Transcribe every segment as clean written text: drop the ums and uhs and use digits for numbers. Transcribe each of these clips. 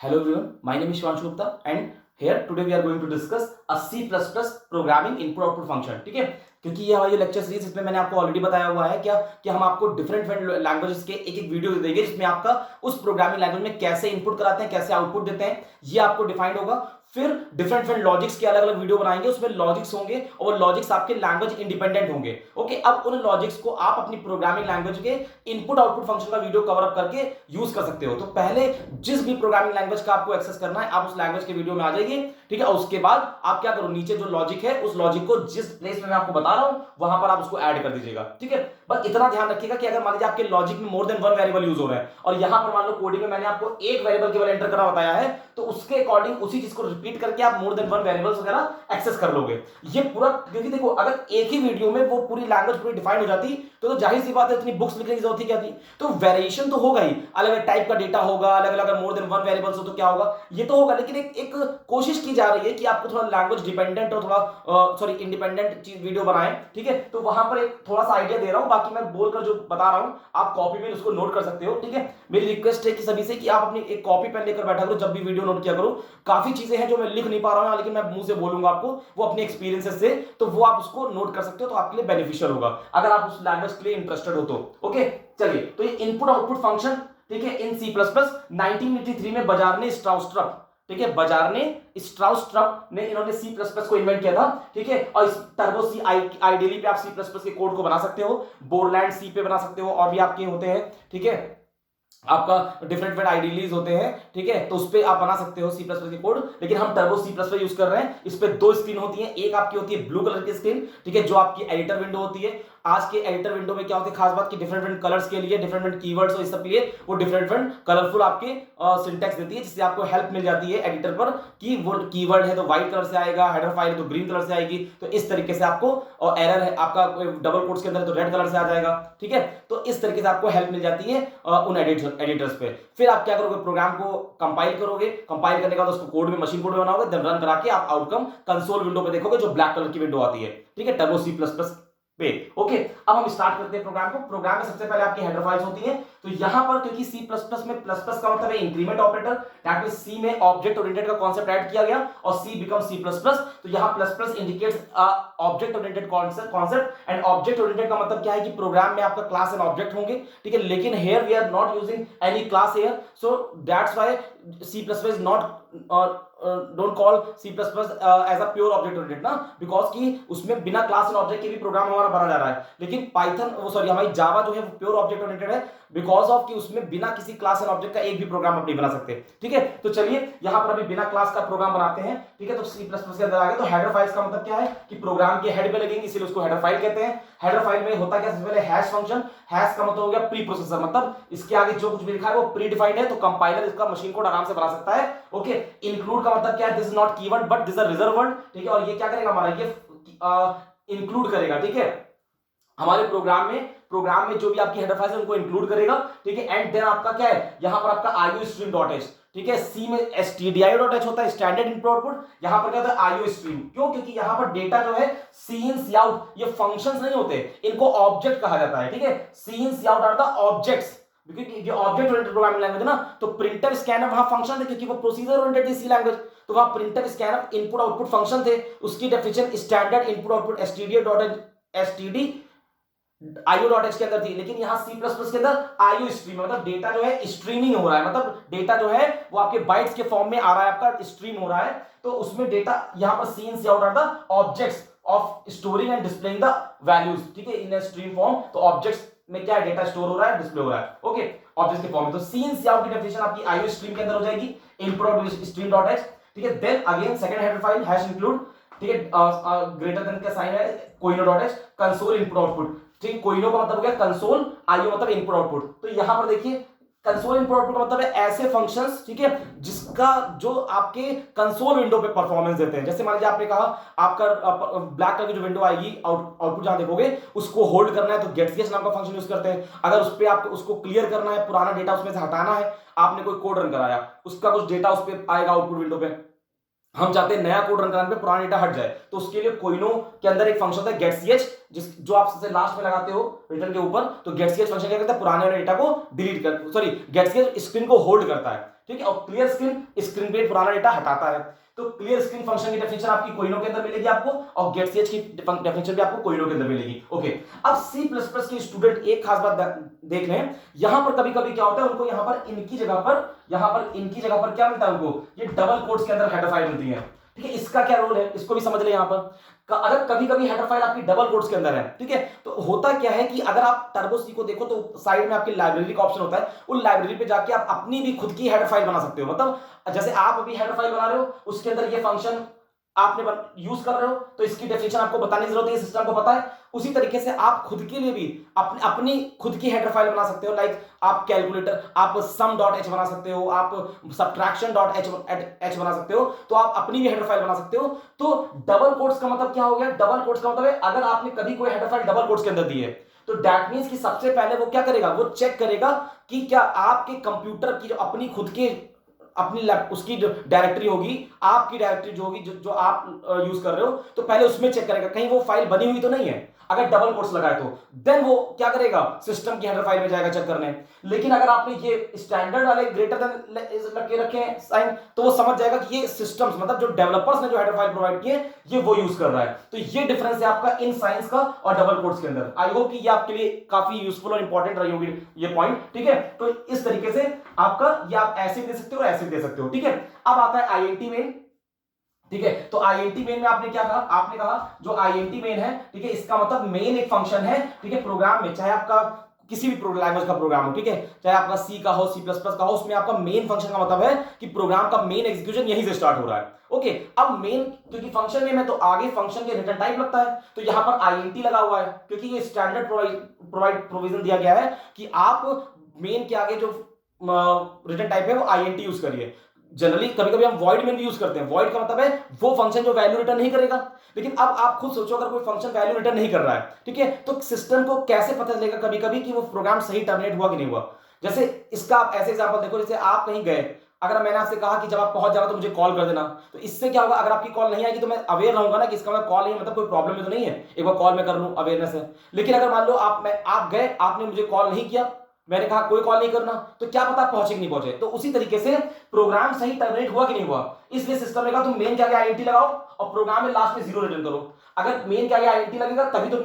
Hello everyone, my name is Shivanshu Gupta and here today we are going to discuss a C++ programming input output function. ठीक है, क्योंकि ये हमारी lecture series इसमें मैंने आपको ऑलरेडी बताया हुआ है क्या कि हम आपको डिफरेंट लैंग्वेजेस के एक एक वीडियो देंगे जिसमें आपका उस प्रोग्रामिंग लैंग्वेज में कैसे इनपुट कराते हैं, कैसे आउटपुट देते हैं, ये आपको डिफाइंड होगा। फिर डिफरेंट लॉजिक्स के अलग अलग वीडियो बनाएंगे, उसमें लॉजिक्स होंगे और वो लॉजिक्स आपके लैंग्वेज इंडिपेंडेंट होंगे। ओके, अब उन लॉजिक्स को आप अपनी प्रोग्रामिंग लैंग्वेज के इनपुट आउटपुट फंक्शन का वीडियो कवर अप करके यूज कर सकते हो। तो पहले जिस भी प्रोग्रामिंग लैंग्वेज का आपको एक्सेस करना है, आप उस लैंग्वेज के वीडियो में आ जाइए। ठीक है, और उसके बाद आप क्या करो, नीचे जो लॉजिक है उस लॉजिक को जिस प्लेस में मैं आपको बता रहा हूं वहां पर आप उसको ऐड कर दीजिएगा। ठीक है, बस इतना ध्यान रखिएगा कि अगर मान लीजिए आपके लॉजिक में मोर देन वन वेरिएबल यूज हो रहा है और यहां पर मान लो कोडिंग में मैंने आपको एक वेरिएबल केवल एंटर करना बताया है, तो उसके अकॉर्डिंग उसी चीज को रिपीट करके आप मोर देन वन वेरिएबल्स वगैरह एक्सेस कर लोगे। ये पूरा, क्योंकि देखो अगर एक ही वीडियो में वो पूरी लैंग्वेज पूरी डिफाइन हो जाती तो जाहिर सी बात है इतनी बुक्स लिखने की जरूरत ही क्या थी। तो वेरिएशन तो होगा ही, अलग अलग टाइप का डेटा होगा, अलग अलग मोर देन वन वेरिएबल्स हो तो क्या होगा, ये तो होगा। लेकिन एक कोशिश की जा रही है कि आपको थोड़ा लैंग्वेज डिपेंडेंट और थोड़ा इंडिपेंडेंट चीज वीडियो बनाएं। ठीक है, तो वहां पर एक थोड़ा सा आइडिया दे रहा हूं, बाकी मैं बोलकर जो बता रहा हूं आप कॉपी में उसको नोट कर सकते हो। ठीक है, मेरी रिक्वेस्ट है कि सभी से कि आप अपनी एक कॉपी पेन लेकर बैठा करो, जब भी वीडियो नोट किया करो। काफी चीजें हैं जो मैं लिख नहीं पा रहा हूं लेकिन मैं मुंह से बोलूंगा आपको, वो अपने एक्सपीरियंसेस से, तो वो आप उसको नोट कर सकते हो, तो आपके लिए बेनिफिशियल होगा अगर आप उस लैंग्वेज के लिए इंटरेस्टेड हो तो। ओके, चलिए, तो ये इनपुट आउटपुट फंक्शन, ठीक है, इन C++ 1983 में बाजार ने स्ट्राउस्ट्रप, ठीक है, बाजार ने स्ट्राउस्ट्रप ने इन्होंने C++ को इन्वेंट किया था। ठीक है, और इस टर्बो सी आइडियली पे आप C++ के कोड को बना सकते हो, बोरलैंड सी पे बना सकते हो, और भी आपके होते हैं। ठीक है, आपका डिफरेंट आइडियलीज होते हैं। ठीक है, तो उस पे आप बना सकते हो C++ के कोड, लेकिन हम टर्बो C++ यूज कर रहे हैं। इस पे दो स्क्रीन होती है, एक आपकी होती है ब्लू कलर की स्क्रीन, ठीक है, जो आपकी एडिटर विंडो होती है। आज के एडिटर विंडो में क्या होती है खास बात की डिफरेंट कलर्स के लिए, डिफरेंट कीवर्ड्स और इस सब के लिए वो डिफरेंट कलरफुल आपके सिंटैक्स देती है, जिससे आपको हेल्प मिल जाती है एडिटर पर कि वो कीवर्ड है तो व्हाइट कलर से आएगा, हेडर फाइल है तो ग्रीन कलर से आएगी, तो इस तरीके से आपको, और एरर है आपका डबल कोट्स के अंदर तो रेड कलर से आ जाएगा। ठीक है, तो इस तरीके से आपको हेल्प मिल जाती है उन एडिटर्स पे। फिर आप क्या करोगे, प्रोग्राम को कंपाइल करोगे, कंपाइल करने के बाद उसको कोड में, मशीन कोड में बनाओगे, देन रन करा के आप आउटकम कंसोल विंडो पे देखोगे, जो ब्लैक कलर की विंडो आती है। ठीक है, टर्बो C++ पे। ओके, अब हम स्टार्ट करते हैं प्रोग्राम को। प्रोग्राम में सबसे पहले आपकी हेडर फाइल्स होती हैं। तो यहां पर क्योंकि C++ में प्लस प्लस का मतलब है increment operator, that means C में ऑब्जेक्ट ओरिएंटेड का कांसेप्ट ऐड किया गया और C बिकम C++। तो यहां plus plus indicates object oriented concept, and object oriented का मतलब क्या है कि प्रोग्राम में आपका क्लास एंड ऑब्जेक्ट होंगे। ठीक है, लेकिन here we are not using any class here, so that's why C++ is not don't call C++ as a pure object oriented ना, बिकॉज कि उसमें बिना क्लास एंड ऑब्जेक्ट के भी प्रोग्राम हमारा बना जा रहा है। लेकिन पाइथन, वो सॉरी, हमारी जावा जो है वो प्योर ऑब्जेक्ट ओरिएंटेड है, बिकॉज ऑफ कि उसमें बिना किसी क्लास एंड ऑब्जेक्ट का एक भी प्रोग्राम आप नहीं बना सकते। ठीक है, तो चलिए यहां पर अभी बिना क्लास का प्रोग्राम बनाते हैं। ठीक है, तो C++ के अंदर आ गए। तो हेडर फाइल्स का मतलब क्या है कि प्रोग्राम के हेड पे लगेंगे, इसीलिए उसको हेडर फाइल कहते हैं। हेडर फाइल में होता क्या, सबसे पहले हैश फंक्शन, हैश का मतलब हो गया प्री प्रोसेसर, मतलब इसके आगे जो कुछ भी लिखा है वो प्री डिफाइंड है, तो कंपाइलर इसका मशीन कोड आराम से बना सकता है। ओके, इंक्लूड का मतलब क्या है, this is not keyword but this is a reserve word. ठीक है, और ये क्या करेगा हमारा, ये इंक्लूड करेगा। ठीक है, हमारे प्रोग्राम में जो भी आपकी हेडर फाइल्स है उनको इंक्लूड करेगा। ठीक है, एंड देन आपका क्या है, यहां पर आपका iostream.h। ठीक है, C में stdio.h होता है स्टैंडर्ड इनपुट आउटपुट, यहां पर क्या होता है iostream। क्यों, क्योंकि यहां पर डेटा जो है सी इन सी आउट, ये फंक्शंस नहीं होते, इनको ऑब्जेक्ट कहा जाता है। ठीक है, सी in C out are the objects, क्योंकि ये ऑब्जेक्ट ओरिएंटेड प्रोग्रामिंग लैंग्वेज है ना, तो प्रिंटर स्कैनर वहां फंक्शन है, क्योंकि वो प्रोसीजर ओरिएंटेड थी सी लैंग्वेज, तो वहां printer scanner input output function थे। उसकी definition standard input output stdio.h io.h के अंदर थी। लेकिन यहां C++ के अंदर iostream, मतलब डेटा जो है स्ट्रीमिंग हो रहा है, मतलब डेटा जो है वो आपके बाइट्स के फॉर्म में आ रहा है, आपका स्ट्रीम हो रहा है, तो उसमें डेटा यहां पर C in C out are the objects of storing and displaying the values. ठीक है, इन स्ट्रीम फॉर्म, तो ऑब्जेक्ट्स में क्या डेटा स्टोर हो रहा है, डिस्प्ले हो रहा है। ओके, ऑब्जेक्ट्स के फॉर्म में, तो सी इन सी आउट की डेफिनेशन आपकी iostream के अंदर हो जाएगी, इनपुट stream.h। ठीक है, then again second header file hash include, ठीक है, ग्रेटर देन का साइन है कोइनो.h, कंसोल इनपुट आउटपुट। ठीक, कोइनो का मतलब हो गया कंसोल, आईओ मतलब इनपुट आउटपुट। तो यहां पर देखिए कंसोल इनपुट आउटपुट का मतलब है ऐसे फंक्शंस, ठीक है, जिसका जो आपके कंसोल विंडो पे परफॉर्मेंस देते हैं। जैसे मान लीजिए आपने कहा आपका ब्लैक कलर की जो विंडो आएगी, आउटपुट जहां देखोगे उसको होल्ड करना है तो getCH नाम का फंक्शन यूज करते हैं। अगर उस पर आपको उसको क्लियर करना है, पुराना डेटा उसमें से हटाना है, आपने कोई कोड रन कराया, उसका कुछ डेटा उस पर आएगा आउटपुट विंडो पे, हम चाहते हैं नया कोड रन कराने पे पुराना डेटा हट जाए, तो उसके लिए कोइनो के अंदर एक फंक्शन होता है getCH, जो आप सबसे लास्ट में लगाते हो रिटर्न के ऊपर। तो getCH फंक्शन क्या करता है, पुराने वाले डेटा को डिलीट कर, सॉरी, getCH स्क्रीन को होल्ड करता है। ठीक है। और क्लियर स्क्रीन, स्क्रीन पे पुराना डेटा हटाता है। तो क्लियर स्क्रीन फंक्शन की डेफिनेशन आपकी कोइनो के अंदर मिलेगी आपको, और गेट ch की डेफिनेशन भी आपको कोइनो के अंदर मिलेगी। ओके, अब C++ के स्टूडेंट एक खास बात देख लें, यहां पर कभी कभी क्या होता है, उनको यहां पर इनकी जगह पर क्या मिलता है उनको, ये डबल कोट्स के अंदर हेडर फाइल मिलती है। ठीक है, इसका क्या रोल है इसको भी समझ ले। यहां पर अगर कभी कभी हेडर फाइल आपकी डबल कोट्स के अंदर है, ठीक है, तो होता क्या है कि अगर आप टर्बो सी को देखो तो साइड में आपकी लाइब्रेरी का ऑप्शन होता है, उन लाइब्रेरी पे जाके आप अपनी भी खुद की हेडर फाइल बना सकते हो। मतलब जैसे आप अभी हेडर फाइल बना रहे हो, उसके अंदर ये फंक्शन आपने यूज कर रहे हो, तो इसकी डेफिनेशन आपको बताने की जरूरत है, सिस्टम को पता है। उसी तरीके से आप खुद के लिए भी अपनी खुद की हेडर फाइल बना सकते हो। लाइक आप कैलकुलेटर, आप sum.h बना सकते हो, आप subtraction.h बना सकते हो, तो आप अपनी भी हेडर फाइल बना सकते हो। तो डबल कोट्स का मतलब क्या हो गया, डबल कोट्स का मतलब है अगर आपने कभी कोई हेडर फाइल डबल कोट्स के अंदर दी है, तो दैट मींस कि सबसे पहले वो क्या करेगा, वो चेक करेगा कि क्या आपके कंप्यूटर की जो अपनी खुद के उसकी जो डायरेक्टरी होगी, आपकी डायरेक्टरी जो होगी, जो आप यूज कर रहे हो, तो पहले उसमें चेक करेगा कहीं वो फाइल बनी हुई तो नहीं है। अगर डबल कोट्स लगाए तो देन वो क्या करेगा, सिस्टम की हेडर फाइल में जाएगा चेक करने। लेकिन अगर आपने ये स्टैंडर्ड वाले ग्रेटर देन लगे रखे हैं साइन, तो वो समझ जाएगा कि ये सिस्टम्स मतलब जो डेवलपर्स ने जो हेडर फाइल प्रोवाइड किए ये वो यूज कर रहा है। तो ये डिफरेंस है आपका इन साइंस का और डबल कोट्स के अंदर। आई होप कि ये आपके लिए काफी यूजफुल और इंपॉर्टेंट रही होगी ये पॉइंट। ठीक है, तो इस तरीके से आपका ये आप ऐसे दे सकते हो, ऐसे दे सकते हो। ठीक है, अब आता है आईएनटी मेन। ठीक है, तो आईएनटी मेन में आपने क्या कहा, आपने कहा जो आईएनटी मेन है, ठीक है, इसका मतलब मेन एक फंक्शन है। ठीक है, प्रोग्राम में चाहे आपका किसी भी लैंग्वेज का प्रोग्राम हो, ठीक है, चाहे आपका सी का हो, सी प्लस प्लस का हो, उसमें आपका मेन फंक्शन का मतलब है कि प्रोग्राम का मेन एग्जीक्यूशन यहीं से स्टार्ट हो रहा है। ओके, अब मेन क्योंकि फंक्शन नेम है तो आगे फंक्शन के रिटर्न टाइप लगता है, तो यहां पर आईएनटी लगा हुआ है क्योंकि ये स्टैंडर्ड प्रोविजन दिया गया है कि आप मेन के आगे जो रिटर्न टाइप है वो आईएनटी यूज करिए। जनरली कभी कभी हम वॉइड में भी यूज करते हैं। वॉइड का मतलब है वो फंक्शन जो वैल्यू रिटर्न नहीं करेगा। लेकिन अब आप खुद सोचो अगर कोई फंक्शन वैल्यू रिटर्न नहीं कर रहा है, ठीक है, तो सिस्टम को कैसे पता चलेगा कभी कभी कि वो प्रोग्राम सही टर्मिनेट हुआ कि नहीं हुआ। जैसे इसका आप ऐसे एग्जांपल देखो, जैसे आप कहीं गए, अगर मैंने आपसे कहा कि जब आप पहुंच जाओ तो मुझे कॉल कर देना, तो इससे क्या होगा, अगर आपकी कॉल नहीं आएगी तो मैं अवेयर रहूंगा ना कि इसका मतलब कॉल नहीं है, मतलब कोई प्रॉब्लम तो नहीं है, एक बार कॉल मैं कर लूं, अवेयरनेस है। लेकिन अगर मान लो आप गए, आपने मुझे कॉल नहीं किया, मैंने कहा कोई कॉल नहीं करना, तो क्या पता आप पहुंचे कि नहीं पहुंचे। तो उसी तरीके से प्रोग्राम सही टर्मिनेट हुआ कि नहीं हुआ, इसलिए सिस्टम ने कहा तुम मेन के आगे आईएनटी लगाओ और प्रोग्राम में लास्ट में 0 रिटर्न करो। अगर मेन के आगे आईएनटी लगेगा तभी तो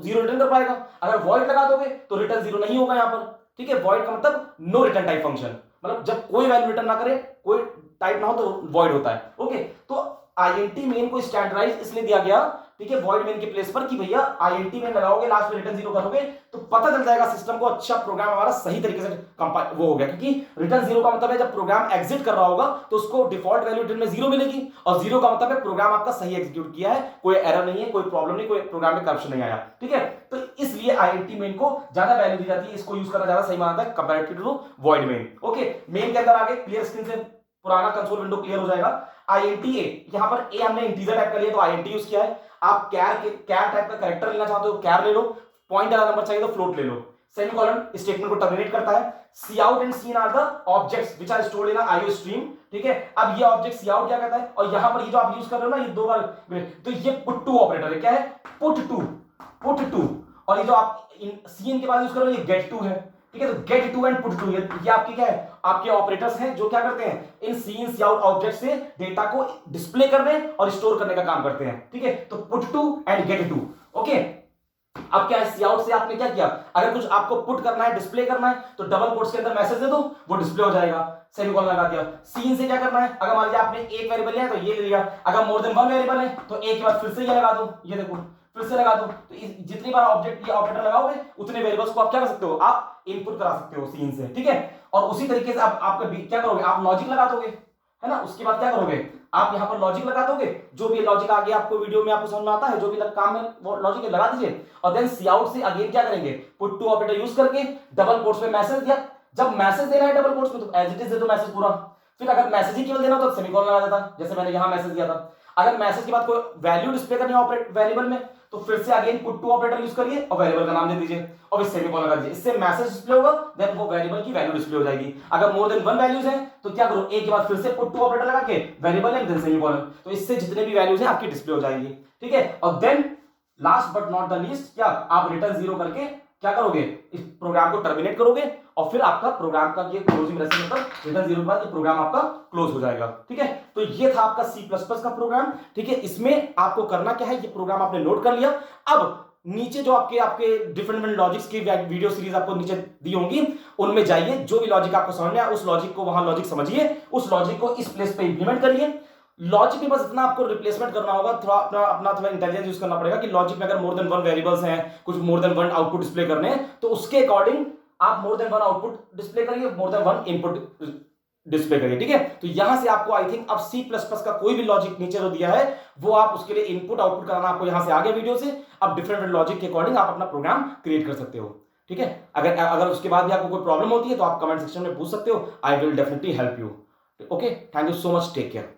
0 रिटर्न कर पाएगा। अगर वॉइड लगा दोगे तो रिटर्न 0 नहीं होगा यहां पर। ठीक है, वॉइड का मतलब नो रिटर्न टाइप फंक्शन, मतलब जब कोई वैल्यू रिटर्न ना करे, कोई टाइप ना हो तो वॉइड होता है। ओके, तो आईएनटी मेन को स्टैंडर्डाइज इसलिए दिया गया, ठीक है, वॉइड मेन के प्लेस पर, कि भैया आईएनटी मेन लगाओगे, लास्ट में रिटर्न 0 करोगे तो पता चल जाएगा सिस्टम को, अच्छा प्रोग्राम हमारा सही तरीके से कंपाइल वो हो गया। क्योंकि रिटर्न 0 का मतलब है जब प्रोग्राम एग्जिट कर रहा होगा तो उसको डिफॉल्ट वैल्यू रिटर्न में 0 मिलेगी, और 0 का मतलब है प्रोग्राम आपका सही एग्जीक्यूट किया है, कोई एरर नहीं है, कोई प्रॉब्लम नहीं, कोई प्रोग्राम में करप्शन नहीं आया। ठीक है, तो इसलिए आईएनटी मेन को ज्यादा वैल्यू दी जाती है, इसको यूज करना ज्यादा सही मानता है comparative to void main. Okay, main के अंदर आगे क्लियर स्क्रीन से पुराना कंसोल विंडो क्लियर हो जाएगा। आईएनटी ए, यहां पर ए हमने इंटीजर टाइप कर लिया तो आईएनटी यूज किया है। आप कैर टाइप का कैरेक्टर लेना चाहते हो कैर ले लो, पॉइंट वाला नंबर चाहिए तो फ्लोट ले लो। सेमीकोलन स्टेटमेंट को टर्मिनेट करता है। C out and cin are the objects which are stored in IO stream. ठीक है, अब ये ऑब्जेक्ट सी आउट क्या कहता है, और यहां पर ये जो आप यूज कर रहे हो ना, ये दो बार, तो ये पुट टू ऑपरेटर है। क्या है, पुट टू। और ये जो आप सीन के बाद यूज कर रहे हो ये गेट टू है। ठीक है, तो get to and put to ये आपके क्या है, आपके ऑपरेटर्स हैं जो क्या करते हैं, इन सीन सी आउट ऑब्जेक्ट से डेटा को डिस्प्ले करने और स्टोर करने का काम करते हैं। ठीक है, तो put to and get to. Okay, अब क्या है, सी आउट से आपने क्या किया, अगर कुछ आपको पुट करना है, डिस्प्ले करना है, तो डबल कोट्स के अंदर मैसेज दे दो, वो डिस्प्ले हो जाएगा, सेमीकोलन लगा दिया। सीन से क्या करना है, अगर मान लीजिए आपने एक वेरिएबल लिया तो ये ले लिया, अगर मोर देन वन वेरिएबल है तो एक के बाद फिर से ये लगा दो, ये देखो फिर से लगा दो। तो जितनी बार ऑब्जेक्ट ये ऑपरेटर लगाओगे उतने वेरिएबल्स को आप क्या कर सकते हो, आप इनपुट करा सकते हो सीन से। ठीक है, और उसी तरीके से आपका क्या करोगे, आप लॉजिक लगा दोगे, है ना। उसके बाद क्या करोगे, आप यहां पर लॉजिक लगा दोगे, जो भी लॉजिक आगे आपको वीडियो में आपको समझ में आता है, जो भी काम है वो लॉजिक लगा दीजिए। और देन सी आउट से अगेन क्या करेंगे, पुट टू ऑपरेटर यूज करके डबल कोट्स में मैसेज दिया। जब मैसेज देना है डबल कोट्स में तो एज इट इज दे दो मैसेज पूरा। फिर अगर मैसेज ही केवल देना तो सेमीकोलन लगा देता, जैसे मैंने यहां मैसेज दिया था। अगर मैसेज के बाद कोई वैल्यू डिस्प्ले करनी है वेरिएबल में तो फिर से again put to operator use करिए और वेरिएबल का नाम दे दीजिए और फिर सेमीकोलन लगा दीजिए। इससे मैसेज डिस्प्ले होगा, देन वो वेरिएबल की वैल्यू डिस्प्ले हो जाएगी। अगर मोर देन वन वैल्यूज हैं तो क्या करो, एक के बाद फिर से पुट टू ऑपरेटर लगा के वेरिएबल एंड देन सेमीकोलन, तो इससे जितने भी वैल्यूज हैं आपकी डिस्प्ले हो जाएगी। ठीक है, और then last but not the least क्या, आप रिटर्न 0 करके क्या करोगे, इस प्रोग्राम को टर्मिनेट करोगे और फिर आपका प्रोग्राम का ये क्लोजिंग रेसिंग मतलब रिटर्न 0 के बाद ये प्रोग्राम आपका क्लोज हो जाएगा। ठीक है, तो ये था आपका C++ का प्रोग्राम। ठीक है, इसमें आपको करना क्या है, ये प्रोग्राम आपने नोट कर लिया। अब नीचे जो आपके डिफरेंट लॉजिक्स की वीडियो सीरीज आपको नीचे दी होंगी, उनमें जाइए, जो भी लॉजिक आपको समझ में आया उस लॉजिक को वहां लॉजिक समझिए, उस लॉजिक को इस प्लेस पे इंप्लीमेंट करिए। लॉजिक में बस इतना आपको रिप्लेसमेंट करना होगा, थोड़ा अपना थोड़ा इंटेलिजेंस यूज करना पड़ेगा कि लॉजिक में अगर मोर देन वन वेरिएबल्स हैं, कुछ more than one output display करने हैं, तो उसके अकॉर्डिंग आप more than one output display करिए, more than one input display करिए। ठीक है, तो यहां से आपको आई थिंक अब C++ का कोई भी लॉजिक नीचे जो दिया है वो आप उसके लिए इनपुट आउटपुट कराना आपको यहां से आ गया वीडियो से। अब डिफरेंट लॉजिक के अकॉर्डिंग आप अपना प्रोग्राम क्रिएट कर सकते हो। ठीक है, अगर उसके बाद भी आपको कोई प्रॉब्लम होती है तो आप कमेंट सेक्शन में पूछ सकते हो, I will definitely help you. Okay, thank you so much, take care.